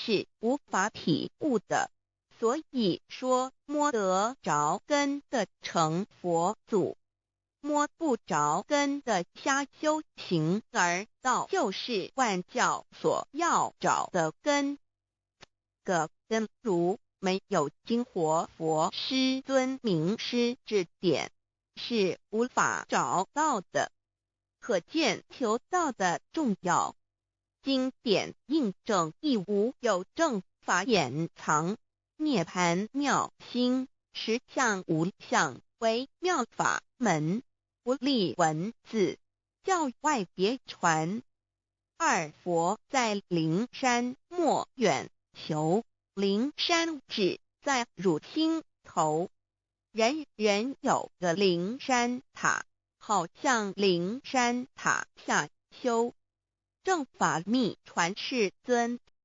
是无法体悟的。所以说摸得着根的成佛祖，摸不着根的瞎修行，而道就是万教所要找的根。个根如没有经活佛师尊名师指点，是无法找到的。可见求道的重要。经典印证亦无有正法掩藏，涅盘妙心，实相无相，为妙法门，不立文字，教外别传。二佛在灵山莫远求，灵山只在汝心头。人人有个灵山塔，好像灵山塔下修。正法密传世尊